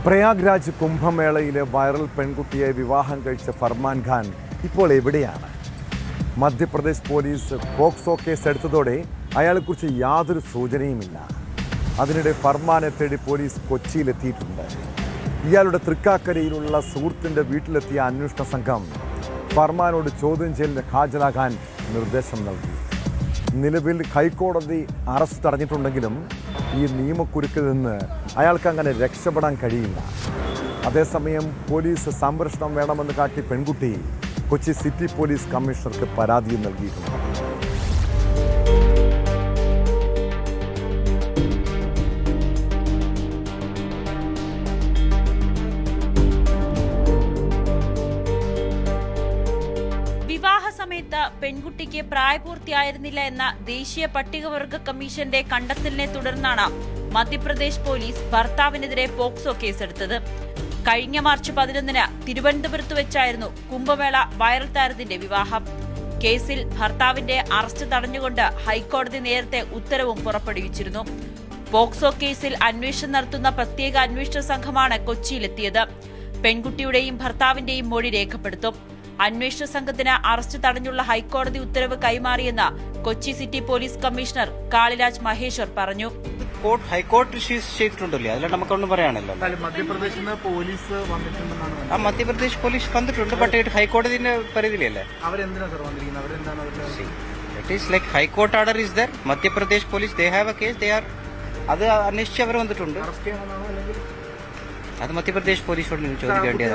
Prayagraj കുംഭമേളയിലെ viral പെൺകുട്ടിയെ വിവാഹം കഴിച്ച ഫർമാൻ ഖാൻ ഇപ്പോൾ എവിടെയാണ്? മധ്യപ്രദേശ് പോലീസ് പോക്സോ കേസ് എടുത്തതോടെ അയാളെക്കുറിച്ച് യാതൊരു സൂചനയുമില്ല. അതിനിടെ ഫർമാനെ തേടി പോലീസ് കൊച്ചിയിലെത്തിയിട്ടുണ്ട്. ഇയാളുടെ തൃക്കാക്കരയിലുള്ള സുഹൃത്തിൻ്റെ വീട്ടിലെത്തിയ അന്വേഷണ സംഘം ഫർമാനോട് ചോദ്യം ചെയ്യലിന് ഹാജരാകാൻ നിർദ്ദേശം നൽകി. നിലവിൽ ഹൈക്കോടതി അറസ്റ്റ് തടഞ്ഞിട്ടുണ്ടെങ്കിലും ഈ നിയമക്കുരുക്കിൽ നിന്ന് അയാൾക്ക് അങ്ങനെ രക്ഷപ്പെടാൻ കഴിയില്ല. അതേസമയം പോലീസ് സംരക്ഷണം വേണമെന്ന് കാട്ടി പെൺകുട്ടി കൊച്ചി സിറ്റി പോലീസ് കമ്മീഷണർക്ക് പരാതിയും നൽകിയിട്ടുണ്ട്. വിവാഹ സമയത്ത് പെൺകുട്ടിക്ക് പ്രായപൂർത്തിയായിരുന്നില്ല എന്ന ദേശീയ പട്ടികവർഗ കമ്മീഷന്റെ കണ്ടെത്തലിനെ തുടർന്നാണ് മധ്യപ്രദേശ് പോലീസ് ഭർത്താവിനെതിരെ പോക്സോ കേസെടുത്തത്. കഴിഞ്ഞ മാർച്ച് 11-ന് തിരുവനന്തപുരത്ത് വെച്ചായിരുന്നു കുംഭമേള വൈറൽ താരത്തിന്റെ വിവാഹം. കേസിൽ ഭർത്താവിന്റെ അറസ്റ്റ് തടഞ്ഞുകൊണ്ട് ഹൈക്കോടതി നേരത്തെ ഉത്തരവും പുറപ്പെടുവിച്ചിരുന്നു. പോക്സോ കേസിൽ അന്വേഷണം നടത്തുന്ന പ്രത്യേക അന്വേഷണ സംഘമാണ് കൊച്ചിയിലെത്തിയത്. പെൺകുട്ടിയുടെയും ഭർത്താവിന്റെയും മൊഴി രേഖപ്പെടുത്തും. അന്വേഷണ സംഘത്തിന് അറസ്റ്റ് തടഞ്ഞുള്ള ഹൈക്കോടതി ഉത്തരവ് കൈമാറിയെന്ന് Kochi city police commissioner Kaliraj Maheshwar പറഞ്ഞു. ഹൈക്കോടതി ചെയ്തിട്ടുണ്ടല്ലോ, അതിൽ നമുക്കൊന്നും പറയാനല്ലോ. മധ്യപ്രദേശ് പോലീസ് വന്നിട്ടുണ്ട്, പക്ഷേ ഹൈക്കോടതിന്റെ പരിധിയിലല്ലേ. It is like high court order is there. Madhya Pradesh police they have a case, അത് അന്വേഷിച്ച് അവർ വന്നിട്ടുണ്ട്. അത് മധ്യപ്രദേശ് പോലീസോട് ചോദിക്കേണ്ടത്.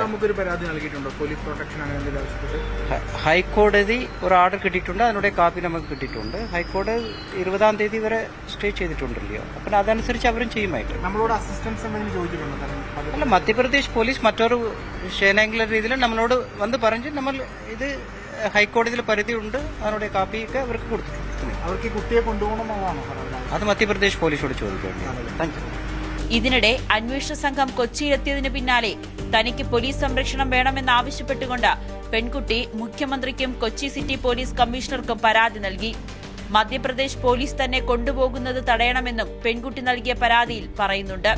ഹൈക്കോടതി ഒരു ഓർഡർ കിട്ടിയിട്ടുണ്ട്, അതിനുடைய കാപ്പി നമുക്ക് കിട്ടിയിട്ടുണ്ട്. ഹൈക്കോടതി 20-ാം തീയതി വരെ സ്റ്റേ ചെയ്തിട്ടുണ്ടല്ലോ, അപ്പം അതനുസരിച്ച് അവരും ചെയ്യുമായിട്ട്. അല്ല, മധ്യപ്രദേശ് പോലീസ് മറ്റൊരു സേനാംഗ രീതിയിൽ നമ്മളോട് വന്ന് പറഞ്ഞ് നമ്മൾ ഇത് ഹൈക്കോടതിയിൽ പരിധിയുണ്ട്, അതിനുடைய കാപ്പിയൊക്കെ അവർക്ക് കൊടുത്തിട്ടുണ്ട്. അവർക്ക് കുട്ടിയെ കൊണ്ടുപോകണമെന്നാണ് അത് മധ്യപ്രദേശ് പോലീസോട് ചോദിക്കേണ്ടത്. Thank you. ഇതിനിടെ അന്വേഷണ സംഘം കൊച്ചിയിലെത്തിയതിനു പിന്നാലെ തനിക്ക് പോലീസ് സംരക്ഷണം വേണമെന്നാവശ്യപ്പെട്ടുകൊണ്ട് പെൺകുട്ടി മുഖ്യമന്ത്രിക്കും കൊച്ചി സിറ്റി പോലീസ് കമ്മീഷണർക്കും പരാതി നൽകി. മധ്യപ്രദേശ് പോലീസ് തന്നെ കൊണ്ടുപോകുന്നത് തടയണമെന്നും പെൺകുട്ടി നൽകിയ പരാതിയിൽ പറയുന്നുണ്ട്.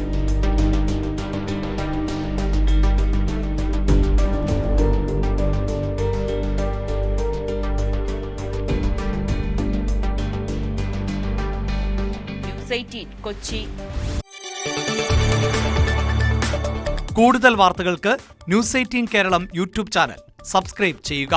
ന്യൂസ് 18 കൊച്ചി. കൂടുതൽ വാർത്തകൾക്ക് news 18 Keralam YouTube channel subscribe ചെയ്യുക.